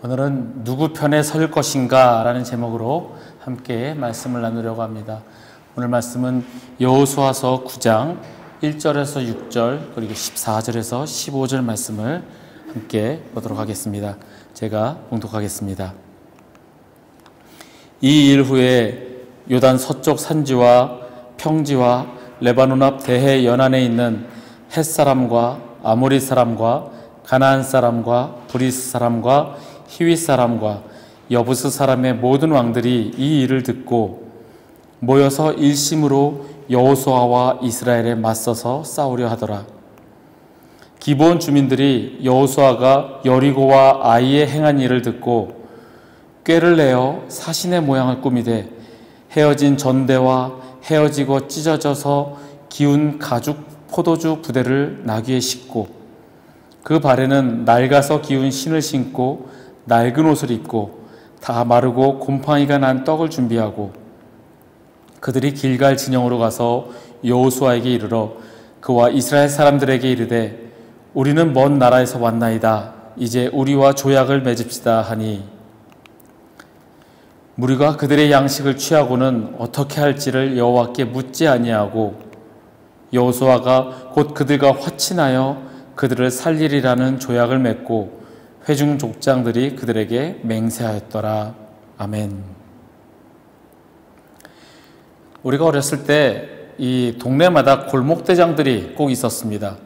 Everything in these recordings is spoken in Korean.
오늘은 누구 편에 설 것인가 라는 제목으로 함께 말씀을 나누려고 합니다. 오늘 말씀은 여호수아서 9장 1절에서 6절 그리고 14절에서 15절 말씀을 함께 보도록 하겠습니다. 제가 봉독하겠습니다. 이 일 후에 요단 서쪽 산지와 평지와 레바논 앞 대해 연안에 있는 헷사람과 아모리 사람과 가나안 사람과 브리스 사람과 히윗 사람과 여부스 사람의 모든 왕들이 이 일을 듣고 모여서 일심으로 여호수아와 이스라엘에 맞서서 싸우려 하더라. 기브온 주민들이 여호수아가 여리고와 아이에 행한 일을 듣고 꾀를 내어 사신의 모양을 꾸미되 헤어진 전대와 헤어지고 찢어져서 기운 가죽 포도주 부대를 나귀에 싣고 그 발에는 낡아서 기운 신을 신고 낡은 옷을 입고 다 마르고 곰팡이가 난 떡을 준비하고 그들이 길갈 진영으로 가서 여호수아에게 이르러 그와 이스라엘 사람들에게 이르되 우리는 먼 나라에서 왔나이다. 이제 우리와 조약을 맺읍시다 하니 무리가 그들의 양식을 취하고는 어떻게 할지를 여호와께 묻지 아니하고 여호수아가 곧 그들과 화친하여 그들을 살리리라는 조약을 맺고 회중 족장들이 그들에게 맹세하였더라. 아멘. 우리가 어렸을 때 이 동네마다 골목대장들이 꼭 있었습니다.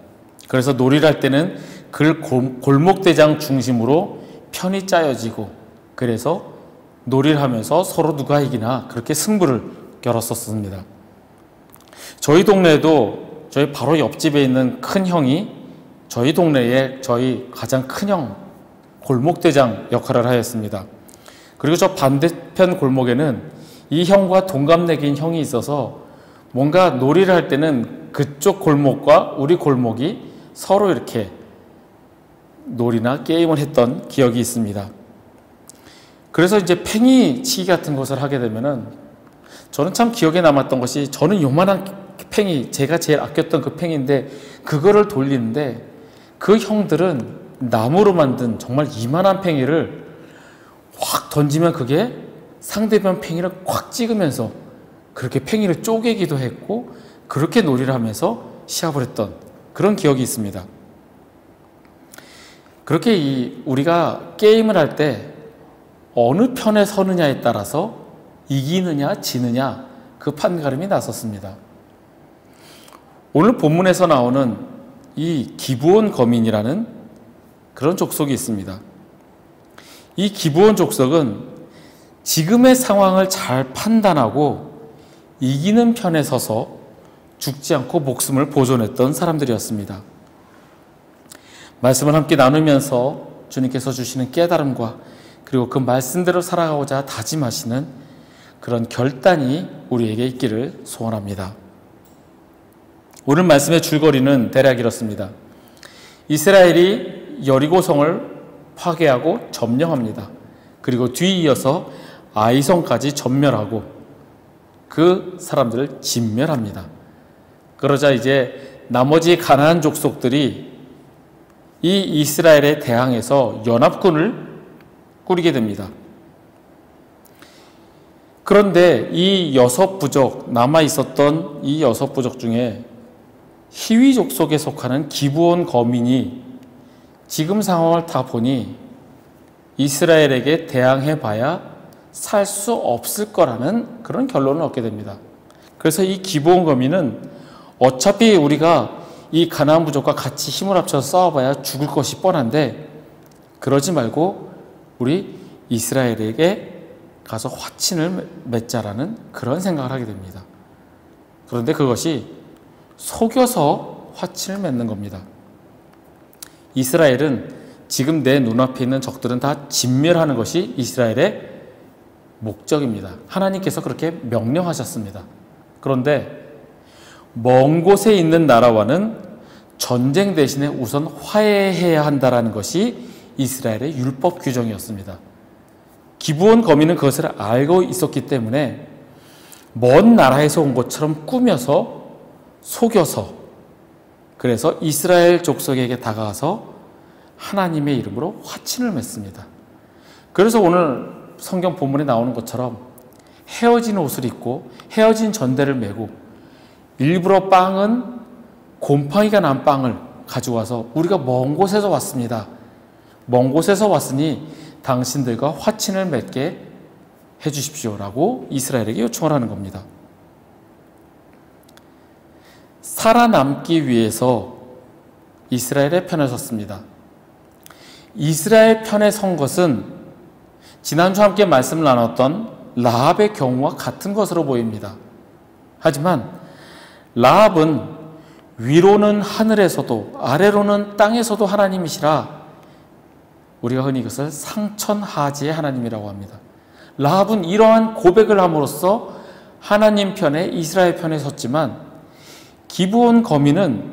그래서 놀이를 할 때는 그 골목대장 중심으로 편이 짜여지고 그래서 놀이를 하면서 서로 누가 이기나 그렇게 승부를 겨뤘었습니다. 저희 동네에도 저희 바로 옆집에 있는 큰 형이 저희 동네에 저희 가장 큰 형 골목대장 역할을 하였습니다. 그리고 저 반대편 골목에는 이 형과 동갑내기인 형이 있어서 뭔가 놀이를 할 때는 그쪽 골목과 우리 골목이 서로 이렇게 놀이나 게임을 했던 기억이 있습니다. 그래서 이제 팽이 치기 같은 것을 하게 되면은 저는 참 기억에 남았던 것이 저는 요만한 팽이, 제가 제일 아꼈던 그 팽인데 그거를 돌리는데 그 형들은 나무로 만든 정말 이만한 팽이를 확 던지면 그게 상대편 팽이를 콱 찍으면서 그렇게 팽이를 쪼개기도 했고 그렇게 놀이를 하면서 시합을 했던 그런 기억이 있습니다. 그렇게 우리가 게임을 할 때 어느 편에 서느냐에 따라서 이기느냐 지느냐 그 판가름이 났었습니다. 오늘 본문에서 나오는 이 기브온 거민이라는 그런 족속이 있습니다. 이 기브온 족속은 지금의 상황을 잘 판단하고 이기는 편에 서서 죽지 않고 목숨을 보존했던 사람들이었습니다. 말씀을 함께 나누면서 주님께서 주시는 깨달음과 그리고 그 말씀대로 살아가고자 다짐하시는 그런 결단이 우리에게 있기를 소원합니다. 오늘 말씀의 줄거리는 대략 이렇습니다. 이스라엘이 여리고성을 파괴하고 점령합니다. 그리고 뒤이어서 아이성까지 전멸하고 그 사람들을 진멸합니다. 그러자 이제 나머지 가나안 족속들이 이 이스라엘에 대항해서 연합군을 꾸리게 됩니다. 그런데 이 6부족, 남아있었던 이 6부족 중에 히위 족속에 속하는 기브온 거민이 지금 상황을 다 보니 이스라엘에게 대항해봐야 살 수 없을 거라는 그런 결론을 얻게 됩니다. 그래서 이 기브온 거민은 어차피 우리가 이 가나안 부족과 같이 힘을 합쳐서 싸워봐야 죽을 것이 뻔한데 그러지 말고 우리 이스라엘에게 가서 화친을 맺자라는 그런 생각을 하게 됩니다. 그런데 그것이 속여서 화친을 맺는 겁니다. 이스라엘은 지금 내 눈앞에 있는 적들은 다 진멸하는 것이 이스라엘의 목적입니다. 하나님께서 그렇게 명령하셨습니다. 그런데 먼 곳에 있는 나라와는 전쟁 대신에 우선 화해해야 한다는 것이 이스라엘의 율법 규정이었습니다. 기브온 거민은 그것을 알고 있었기 때문에 먼 나라에서 온 것처럼 꾸며서 속여서 그래서 이스라엘 족속에게 다가가서 하나님의 이름으로 화친을 맺습니다. 그래서 오늘 성경 본문에 나오는 것처럼 헤어진 옷을 입고 헤어진 전대를 메고 일부러 빵은 곰팡이가 난 빵을 가져와서 우리가 먼 곳에서 왔습니다. 먼 곳에서 왔으니 당신들과 화친을 맺게 해주십시오라고 이스라엘에게 요청을 하는 겁니다. 살아남기 위해서 이스라엘의 편에 섰습니다. 이스라엘 편에 선 것은 지난주 함께 말씀을 나눴던 라합의 경우와 같은 것으로 보입니다. 하지만 라합은 위로는 하늘에서도 아래로는 땅에서도 하나님이시라 우리가 흔히 이것을 상천하지의 하나님이라고 합니다. 라합은 이러한 고백을 함으로써 하나님 편에 이스라엘 편에 섰지만 기브온 거민은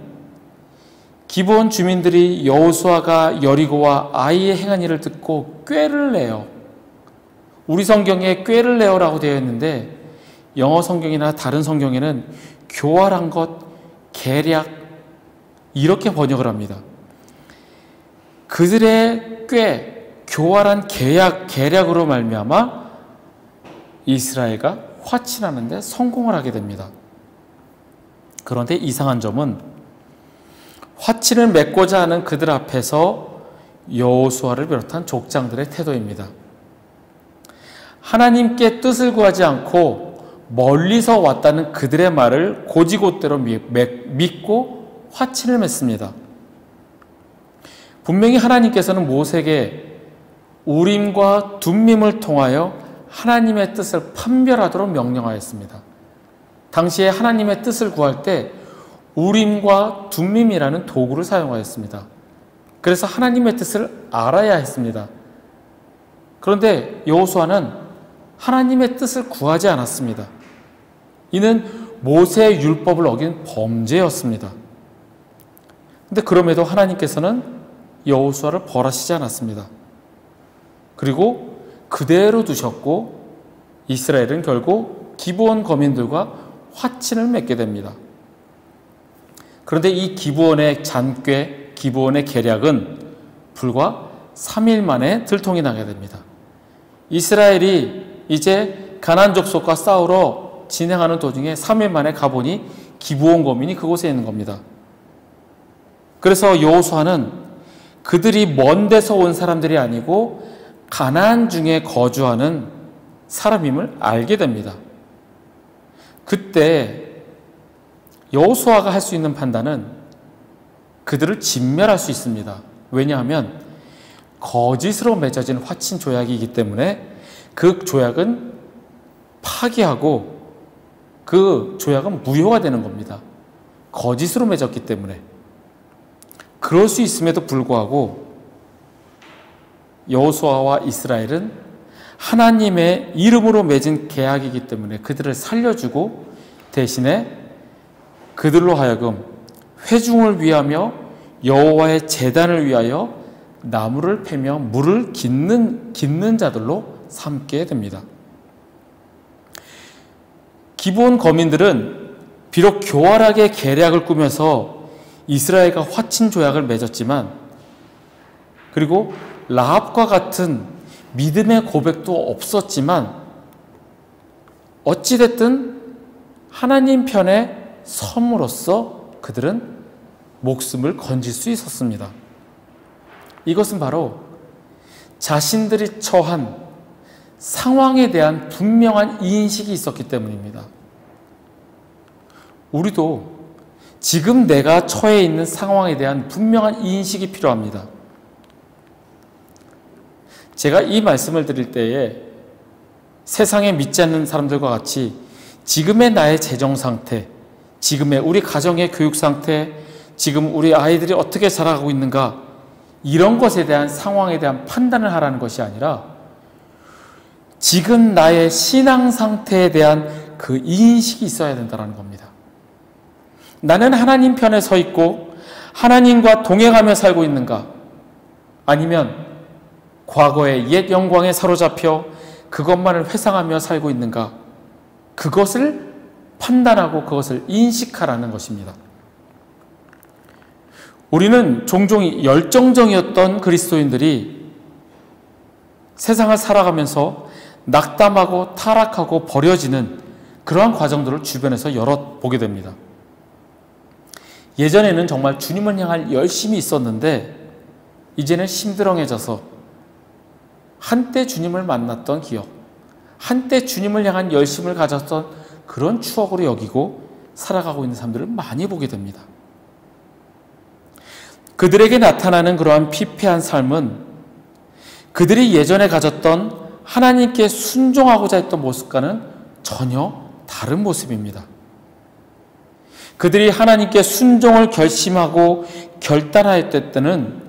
기브온 주민들이 여호수아가 여리고와 아이의 행한 일을 듣고 꾀를 내요. 우리 성경에 꾀를 내어라고 되어 있는데 영어 성경이나 다른 성경에는 교활한 것, 계략 이렇게 번역을 합니다. 그들의 꾀, 교활한 계략으로 말미암아 이스라엘과 화친하는 데 성공을 하게 됩니다. 그런데 이상한 점은 화친을 맺고자 하는 그들 앞에서 여호수아를 비롯한 족장들의 태도입니다. 하나님께 뜻을 구하지 않고 멀리서 왔다는 그들의 말을 고지곳대로 믿고 화친을 맺습니다. 분명히 하나님께서는 모세에게 우림과 둠밈을 통하여 하나님의 뜻을 판별하도록 명령하였습니다. 당시에 하나님의 뜻을 구할 때 우림과 둠밈이라는 도구를 사용하였습니다. 그래서 하나님의 뜻을 알아야 했습니다. 그런데 여호수아는 하나님의 뜻을 구하지 않았습니다. 이는 모세의 율법을 어긴 범죄였습니다. 그런데 그럼에도 하나님께서는 여호수아를 벌하시지 않았습니다. 그리고 그대로 두셨고 이스라엘은 결국 기브온 거민들과 화친을 맺게 됩니다. 그런데 이 기브온의 잔꾀, 기브온의 계략은 불과 3일 만에 들통이 나게 됩니다. 이스라엘이 이제 가나안 족속과 싸우러 진행하는 도중에 3일 만에 가보니 기브온 거민이 그곳에 있는 겁니다. 그래서 여호수아는 그들이 먼 데서 온 사람들이 아니고 가나안 중에 거주하는 사람임을 알게 됩니다. 그때 여호수아가 할 수 있는 판단은 그들을 진멸할 수 있습니다. 왜냐하면 거짓으로 맺어진 화친 조약이기 때문에 그 조약은 파기하고 그 조약은 무효가 되는 겁니다. 거짓으로 맺었기 때문에. 그럴 수 있음에도 불구하고 여호수아와 이스라엘은 하나님의 이름으로 맺은 계약이기 때문에 그들을 살려주고 대신에 그들로 하여금 회중을 위하며 여호와의 제단을 위하여 나무를 패며 물을 깃는 자들로 삼게 됩니다. 기브온 거민들은 비록 교활하게 계략을 꾸며서 이스라엘과 화친 조약을 맺었지만 그리고 라합과 같은 믿음의 고백도 없었지만 어찌됐든 하나님 편에 섬으로써 그들은 목숨을 건질 수 있었습니다. 이것은 바로 자신들이 처한 상황에 대한 분명한 인식이 있었기 때문입니다. 우리도 지금 내가 처해 있는 상황에 대한 분명한 인식이 필요합니다. 제가 이 말씀을 드릴 때에 세상에 믿지 않는 사람들과 같이 지금의 나의 재정 상태, 지금의 우리 가정의 교육 상태, 지금 우리 아이들이 어떻게 자라고 있는가 이런 것에 대한 상황에 대한 판단을 하라는 것이 아니라 지금 나의 신앙 상태에 대한 그 인식이 있어야 된다는 겁니다. 나는 하나님 편에 서 있고 하나님과 동행하며 살고 있는가? 아니면 과거의 옛 영광에 사로잡혀 그것만을 회상하며 살고 있는가? 그것을 판단하고 그것을 인식하라는 것입니다. 우리는 종종 열정적이었던 그리스도인들이 세상을 살아가면서 낙담하고 타락하고 버려지는 그러한 과정들을 주변에서 여럿 보게 됩니다. 예전에는 정말 주님을 향할 열심이 있었는데 이제는 심드렁해져서 한때 주님을 만났던 기억, 한때 주님을 향한 열심을 가졌던 그런 추억으로 여기고 살아가고 있는 사람들을 많이 보게 됩니다. 그들에게 나타나는 그러한 피폐한 삶은 그들이 예전에 가졌던 하나님께 순종하고자 했던 모습과는 전혀 다른 모습입니다. 그들이 하나님께 순종을 결심하고 결단하였을 때는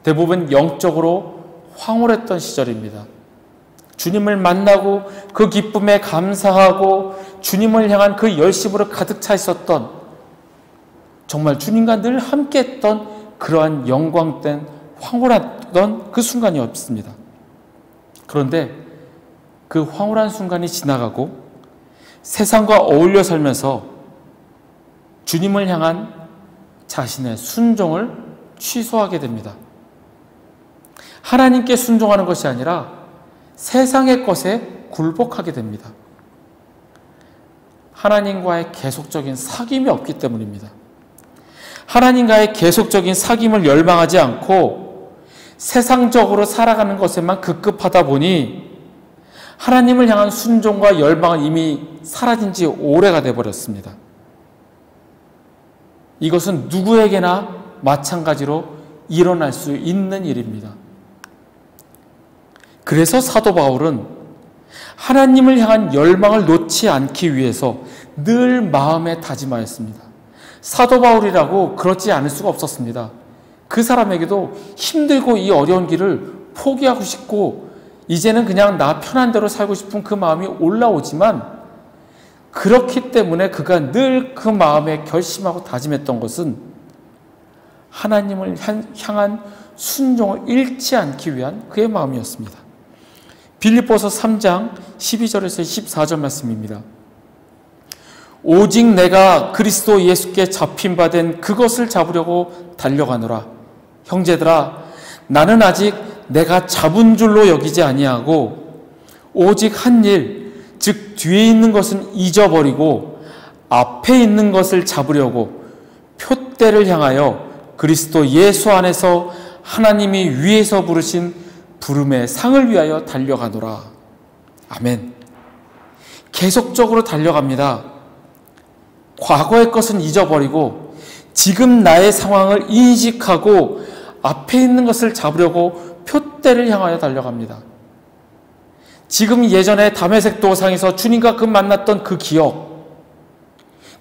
대부분 영적으로 황홀했던 시절입니다. 주님을 만나고 그 기쁨에 감사하고 주님을 향한 그 열심으로 가득 차 있었던, 정말 주님과 늘 함께 했던 그러한 영광된 황홀했던 그 순간이었습니다. 그런데 그 황홀한 순간이 지나가고 세상과 어울려 살면서 주님을 향한 자신의 순종을 취소하게 됩니다. 하나님께 순종하는 것이 아니라 세상의 것에 굴복하게 됩니다. 하나님과의 계속적인 사귐이 없기 때문입니다. 하나님과의 계속적인 사귐을 열망하지 않고 세상적으로 살아가는 것에만 급급하다 보니 하나님을 향한 순종과 열망은 이미 사라진 지 오래가 되어버렸습니다. 이것은 누구에게나 마찬가지로 일어날 수 있는 일입니다. 그래서 사도 바울은 하나님을 향한 열망을 놓지 않기 위해서 늘 마음에 다짐하였습니다. 사도 바울이라고 그렇지 않을 수가 없었습니다. 그 사람에게도 힘들고 이 어려운 길을 포기하고 싶고 이제는 그냥 나 편한 대로 살고 싶은 그 마음이 올라오지만, 그렇기 때문에 그가 늘 그 마음에 결심하고 다짐했던 것은 하나님을 향한 순종을 잃지 않기 위한 그의 마음이었습니다. 빌립보서 3장 12절에서 14절 말씀입니다. 오직 내가 그리스도 예수께 잡힌 바 된 그것을 잡으려고 달려가노라. 형제들아, 나는 아직 내가 잡은 줄로 여기지 아니하고 오직 한 일, 즉 뒤에 있는 것은 잊어버리고 앞에 있는 것을 잡으려고 표대를 향하여 그리스도 예수 안에서 하나님이 위에서 부르신 부름의 상을 위하여 달려가노라. 아멘. 계속적으로 달려갑니다. 과거의 것은 잊어버리고 지금 나의 상황을 인식하고 앞에 있는 것을 잡으려고 표대를 향하여 달려갑니다. 지금 예전에 다메섹 도상에서 주님과 그 만났던 그 기억,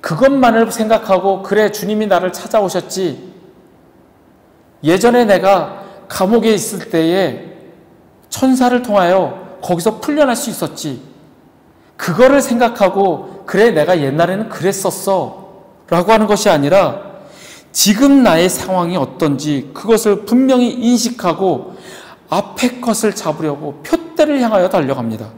그것만을 생각하고 그래 주님이 나를 찾아오셨지, 예전에 내가 감옥에 있을 때에 천사를 통하여 거기서 풀려날 수 있었지, 그거를 생각하고 그래 내가 옛날에는 그랬었어 라고 하는 것이 아니라 지금 나의 상황이 어떤지 그것을 분명히 인식하고 앞에 것을 잡으려고 표대를 향하여 달려갑니다.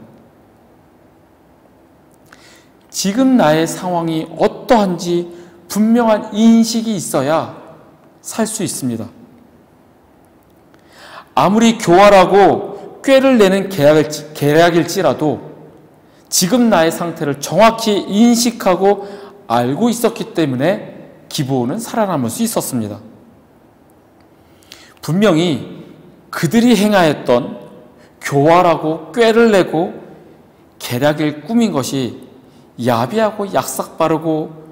지금 나의 상황이 어떠한지 분명한 인식이 있어야 살 수 있습니다. 아무리 교활하고 꾀를 내는 계략일지라도 지금 나의 상태를 정확히 인식하고 알고 있었기 때문에 기브온은 살아남을 수 있었습니다. 분명히 그들이 행하였던 교활하고 꾀를 내고 계략을 꾸민 것이 야비하고 약삭빠르고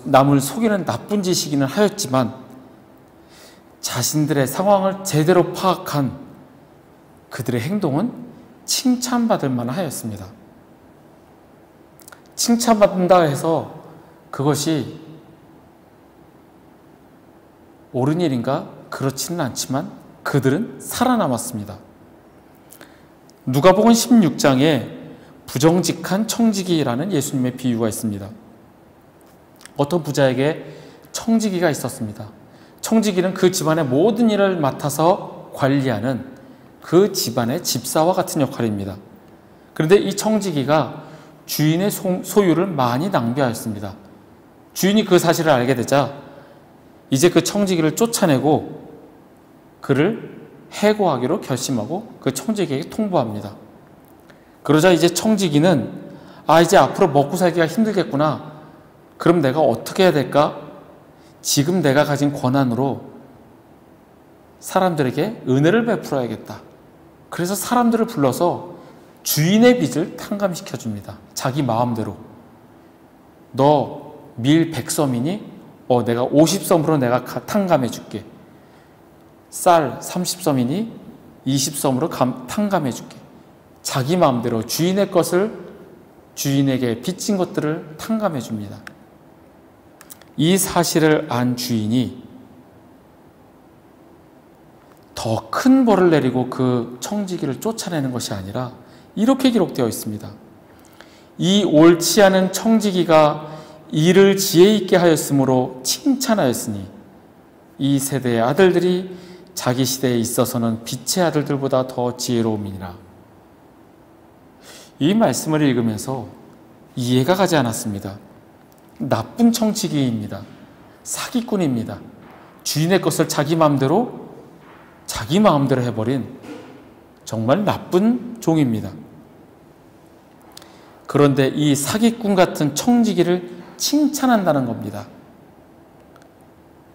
남을 속이는 나쁜 짓이기는 하였지만 자신들의 상황을 제대로 파악한 그들의 행동은 칭찬받을 만하였습니다. 칭찬받는다 해서 그것이 옳은 일인가? 그렇지는 않지만 그들은 살아남았습니다. 누가복음 16장에 부정직한 청지기라는 예수님의 비유가 있습니다. 어떤 부자에게 청지기가 있었습니다. 청지기는 그 집안의 모든 일을 맡아서 관리하는 그 집안의 집사와 같은 역할입니다. 그런데 이 청지기가 주인의 소유를 많이 낭비하였습니다. 주인이 그 사실을 알게 되자 이제 그 청지기를 쫓아내고 그를 해고하기로 결심하고 그 청지기에게 통보합니다. 그러자 이제 청지기는 이제 앞으로 먹고 살기가 힘들겠구나. 그럼 내가 어떻게 해야 될까? 지금 내가 가진 권한으로 사람들에게 은혜를 베풀어야겠다. 그래서 사람들을 불러서 주인의 빚을 탕감시켜 줍니다. 자기 마음대로. 너 밀 100섬이니? 내가 50섬으로 내가 탕감해 줄게. 쌀 30섬이니? 20섬으로 탕감해 줄게. 자기 마음대로 주인의 것을, 주인에게 빚진 것들을 탕감해 줍니다. 이 사실을 안 주인이 더 큰 벌을 내리고 그 청지기를 쫓아내는 것이 아니라 이렇게 기록되어 있습니다. 이 옳지 않은 청지기가 일을 지혜 있게 하였으므로 칭찬하였으니 이 세대의 아들들이 자기 시대에 있어서는 빛의 아들들보다 더 지혜로움이니라. 이 말씀을 읽으면서 이해가 가지 않았습니다. 나쁜 청지기입니다. 사기꾼입니다. 주인의 것을 자기 마음대로 해버린 정말 나쁜 종입니다. 그런데 이 사기꾼 같은 청지기를 칭찬한다는 겁니다.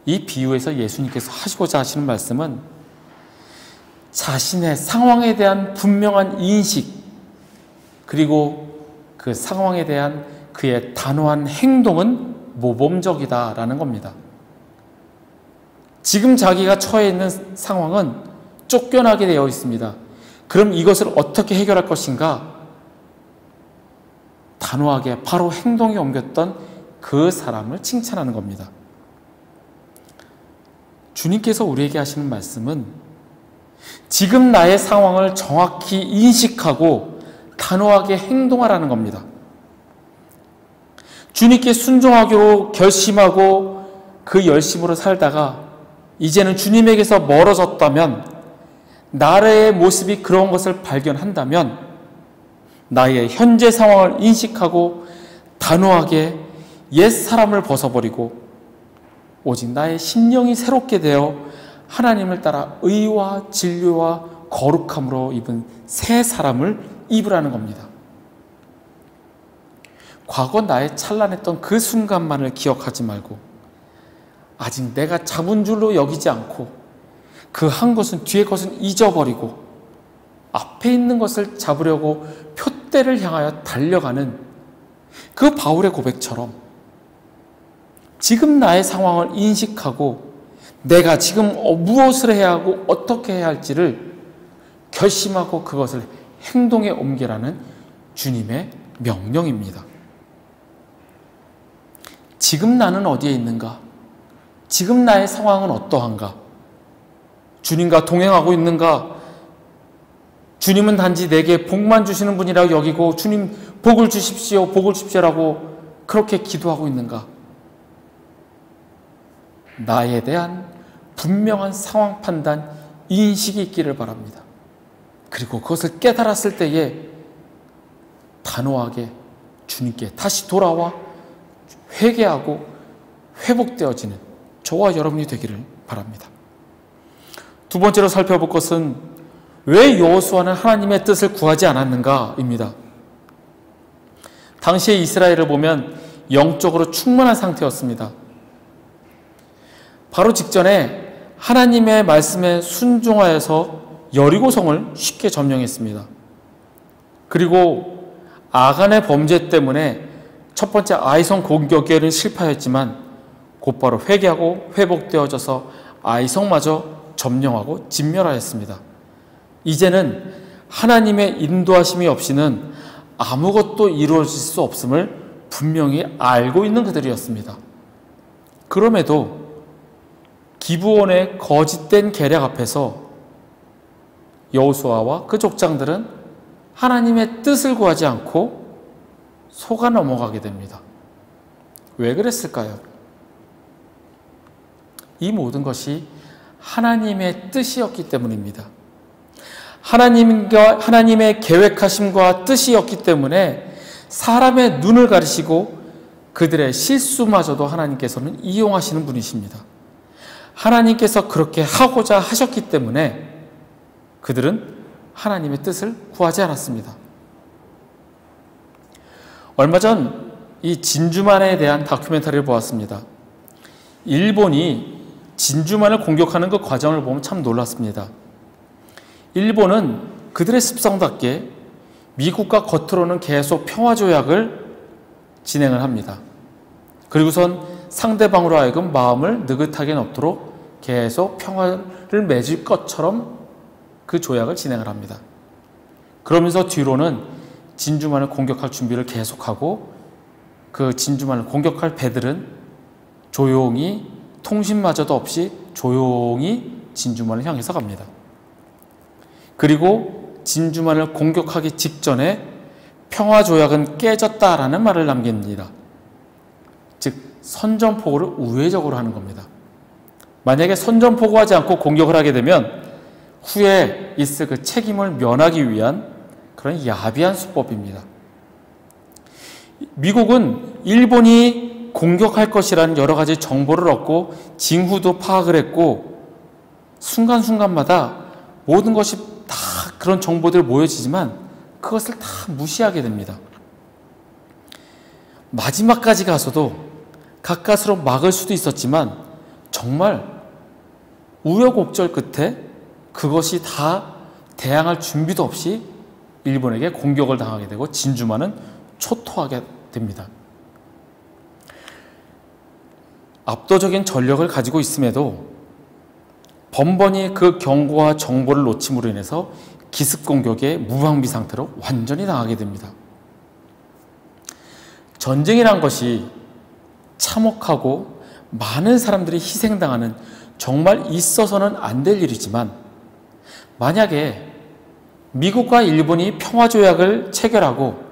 이 비유에서 예수님께서 하시고자 하시는 말씀은 자신의 상황에 대한 분명한 인식, 그리고 그 상황에 대한 그의 단호한 행동은 모범적이다라는 겁니다. 지금 자기가 처해 있는 상황은 쫓겨나게 되어 있습니다. 그럼 이것을 어떻게 해결할 것인가? 단호하게 바로 행동에 옮겼던 그 사람을 칭찬하는 겁니다. 주님께서 우리에게 하시는 말씀은 지금 나의 상황을 정확히 인식하고 단호하게 행동하라는 겁니다. 주님께 순종하기로 결심하고 그 열심으로 살다가 이제는 주님에게서 멀어졌다면, 나의 모습이 그런 것을 발견한다면 나의 현재 상황을 인식하고 단호하게 옛 사람을 벗어버리고 오직 나의 심령이 새롭게 되어 하나님을 따라 의와 진리와 거룩함으로 입은 새 사람을 입으라는 겁니다. 과거 나의 찬란했던 그 순간만을 기억하지 말고 아직 내가 잡은 줄로 여기지 않고 그 한 것은 뒤의 것은 잊어버리고 앞에 있는 것을 잡으려고 표대를 향하여 달려가는 그 바울의 고백처럼 지금 나의 상황을 인식하고 내가 지금 무엇을 해야 하고 어떻게 해야 할지를 결심하고 그것을 행동에 옮기라는 주님의 명령입니다. 지금 나는 어디에 있는가? 지금 나의 상황은 어떠한가? 주님과 동행하고 있는가? 주님은 단지 내게 복만 주시는 분이라고 여기고 주님 복을 주십시오, 복을 주십시오라고 그렇게 기도하고 있는가? 나에 대한 분명한 상황 판단, 인식이 있기를 바랍니다. 그리고 그것을 깨달았을 때에 단호하게 주님께 다시 돌아와 회개하고 회복되어지는 저와 여러분이 되기를 바랍니다. 두 번째로 살펴볼 것은 왜 여호수아는 하나님의 뜻을 구하지 않았는가입니다. 당시의 이스라엘을 보면 영적으로 충만한 상태였습니다. 바로 직전에 하나님의 말씀에 순종하여서 여리고성을 쉽게 점령했습니다. 그리고 아간의 범죄 때문에 첫 번째 아이성 공격에는 실패하였지만 곧바로 회개하고 회복되어져서 아이성마저 점령하고 진멸하였습니다. 이제는 하나님의 인도하심이 없이는 아무것도 이루어질 수 없음을 분명히 알고 있는 그들이었습니다. 그럼에도 기브온의 거짓된 계략 앞에서 여호수아와 그 족장들은 하나님의 뜻을 구하지 않고 속아 넘어가게 됩니다. 왜 그랬을까요? 이 모든 것이 하나님의 뜻이었기 때문입니다. 하나님의 계획하심과 뜻이었기 때문에 사람의 눈을 가리시고 그들의 실수마저도 하나님께서는 이용하시는 분이십니다. 하나님께서 그렇게 하고자 하셨기 때문에 그들은 하나님의 뜻을 구하지 않았습니다. 얼마 전 이 진주만에 대한 다큐멘터리를 보았습니다. 일본이 진주만을 공격하는 그 과정을 보면 참 놀랐습니다. 일본은 그들의 습성답게 미국과 겉으로는 계속 평화조약을 진행을 합니다. 그리고선 상대방으로 하여금 마음을 느긋하게 넣도록 계속 평화를 맺을 것처럼 그 조약을 진행을 합니다. 그러면서 뒤로는 진주만을 공격할 준비를 계속하고 그 진주만을 공격할 배들은 조용히 통신마저도 없이 조용히 진주만을 향해서 갑니다. 그리고 진주만을 공격하기 직전에 평화조약은 깨졌다라는 말을 남깁니다. 즉 선전포고를 우회적으로 하는 겁니다. 만약에 선전포고하지 않고 공격을 하게 되면 후에 있을 그 책임을 면하기 위한 그런 야비한 수법입니다. 미국은 일본이 공격할 것이라는 여러 가지 정보를 얻고 징후도 파악을 했고 순간순간마다 모든 것이 다 그런 정보들이 모여지지만 그것을 다 무시하게 됩니다. 마지막까지 가서도 가까스로 막을 수도 있었지만 정말 우여곡절 끝에 그것이 다 대항할 준비도 없이 일본에게 공격을 당하게 되고 진주만은 초토하게 됩니다. 압도적인 전력을 가지고 있음에도 번번이 그 경고와 정보를 놓침으로 인해서 기습공격의 무방비 상태로 완전히 당하게 됩니다. 전쟁이란 것이 참혹하고 많은 사람들이 희생당하는 정말 있어서는 안 될 일이지만 만약에 미국과 일본이 평화조약을 체결하고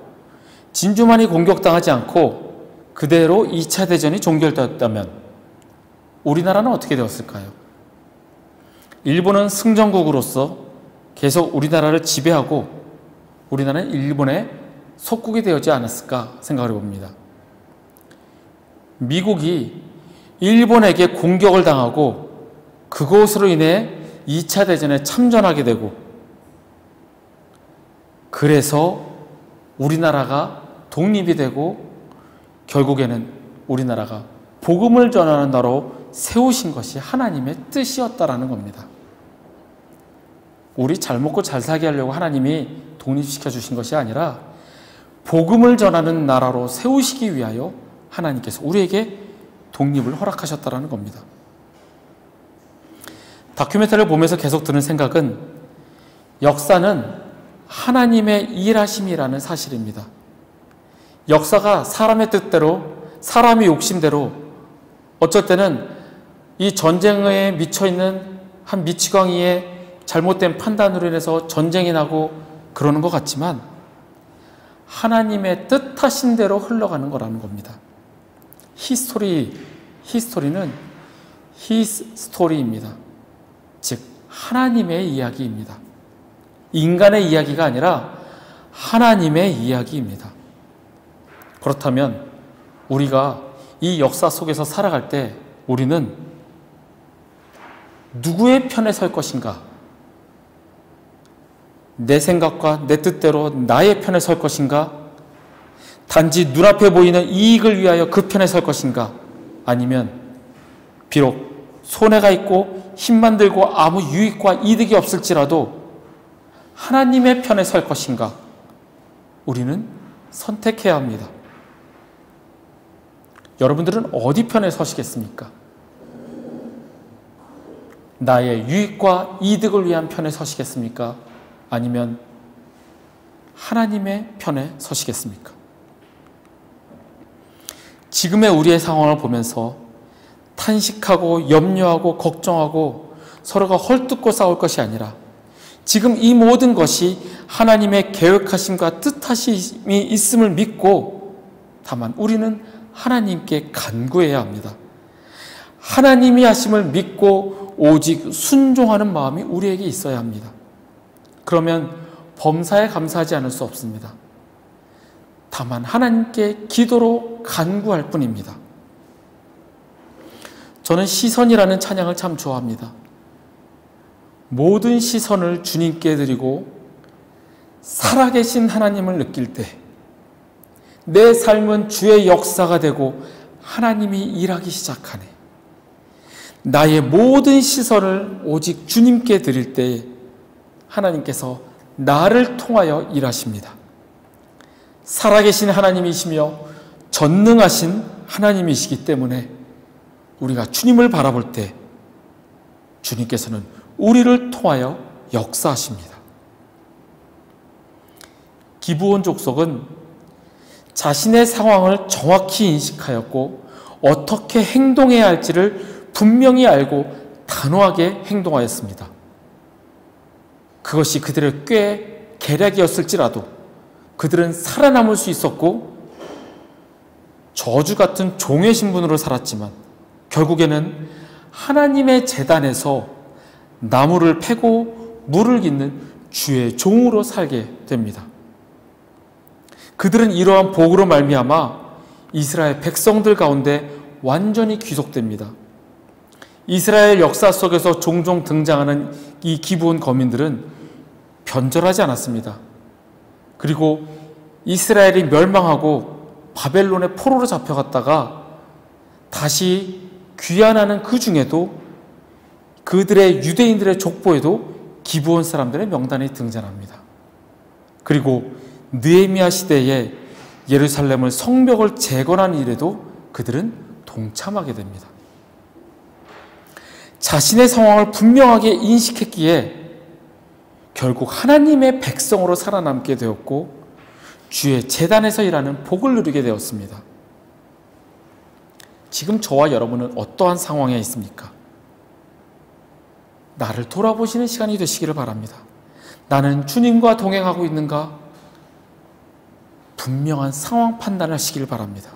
진주만이 공격당하지 않고 그대로 2차 대전이 종결되었다면 우리나라는 어떻게 되었을까요? 일본은 승전국으로서 계속 우리나라를 지배하고 우리나라는 일본의 속국이 되었지 않았을까 생각을 해봅니다. 미국이 일본에게 공격을 당하고 그것으로 인해 2차 대전에 참전하게 되고 그래서 우리나라가 독립이 되고 결국에는 우리나라가 복음을 전하는 나라로 세우신 것이 하나님의 뜻이었다라는 겁니다. 우리 잘 먹고 잘 살게 하려고 하나님이 독립시켜 주신 것이 아니라 복음을 전하는 나라로 세우시기 위하여 하나님께서 우리에게 독립을 허락하셨다라는 겁니다. 다큐멘터리를 보면서 계속 드는 생각은 역사는 하나님의 일하심이라는 사실입니다. 역사가 사람의 뜻대로 사람의 욕심대로 어쩔 때는 이 전쟁에 미쳐있는 한 미치광이의 잘못된 판단으로 인해서 전쟁이 나고 그러는 것 같지만 하나님의 뜻하신 대로 흘러가는 거라는 겁니다. 히스토리는 His story입니다. 즉 하나님의 이야기입니다. 인간의 이야기가 아니라 하나님의 이야기입니다. 그렇다면 우리가 이 역사 속에서 살아갈 때 우리는 누구의 편에 설 것인가? 내 생각과 내 뜻대로 나의 편에 설 것인가? 단지 눈앞에 보이는 이익을 위하여 그 편에 설 것인가? 아니면 비록 손해가 있고 힘만 들고 아무 유익과 이득이 없을지라도 하나님의 편에 설 것인가? 우리는 선택해야 합니다. 여러분들은 어디 편에 서시겠습니까? 나의 유익과 이득을 위한 편에 서시겠습니까? 아니면 하나님의 편에 서시겠습니까? 지금의 우리의 상황을 보면서 탄식하고 염려하고 걱정하고 서로가 헐뜯고 싸울 것이 아니라 지금 이 모든 것이 하나님의 계획하심과 뜻하심이 있음을 믿고 다만 우리는 하나님께 간구해야 합니다. 하나님이 하심을 믿고 오직 순종하는 마음이 우리에게 있어야 합니다. 그러면 범사에 감사하지 않을 수 없습니다. 다만 하나님께 기도로 간구할 뿐입니다. 저는 시선이라는 찬양을 참 좋아합니다. 모든 시선을 주님께 드리고 살아계신 하나님을 느낄 때 내 삶은 주의 역사가 되고 하나님이 일하기 시작하네. 나의 모든 시선을 오직 주님께 드릴 때 하나님께서 나를 통하여 일하십니다. 살아계신 하나님이시며 전능하신 하나님이시기 때문에 우리가 주님을 바라볼 때 주님께서는 우리를 통하여 역사하십니다. 기브온 족속은 자신의 상황을 정확히 인식하였고 어떻게 행동해야 할지를 분명히 알고 단호하게 행동하였습니다. 그것이 그들의 꽤 계략이었을지라도 그들은 살아남을 수 있었고 저주 같은 종의 신분으로 살았지만 결국에는 하나님의 제단에서 나무를 패고 물을 깃는 주의 종으로 살게 됩니다. 그들은 이러한 복으로 말미암아 이스라엘 백성들 가운데 완전히 귀속됩니다. 이스라엘 역사 속에서 종종 등장하는 이 기브온 거민들은 변절하지 않았습니다. 그리고 이스라엘이 멸망하고 바벨론의 포로로 잡혀갔다가 다시 귀환하는 그 중에도 그들의 유대인들의 족보에도 기브온 사람들의 명단이 등장합니다. 그리고 느헤미야 시대에 예루살렘을 성벽을 재건한 일에도 그들은 동참하게 됩니다. 자신의 상황을 분명하게 인식했기에 결국 하나님의 백성으로 살아남게 되었고 주의 제단에서 일하는 복을 누리게 되었습니다. 지금 저와 여러분은 어떠한 상황에 있습니까? 나를 돌아보시는 시간이 되시기를 바랍니다. 나는 주님과 동행하고 있는가? 분명한 상황 판단을 하시기를 바랍니다.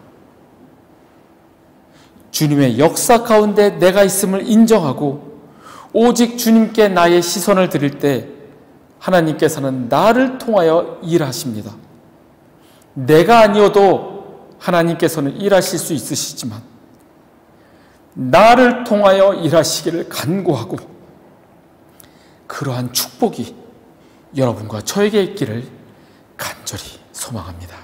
주님의 역사 가운데 내가 있음을 인정하고 오직 주님께 나의 시선을 드릴 때 하나님께서는 나를 통하여 일하십니다. 내가 아니어도 하나님께서는 일하실 수 있으시지만 나를 통하여 일하시기를 간구하고 그러한 축복이 여러분과 저에게 있기를 간절히 소망합니다.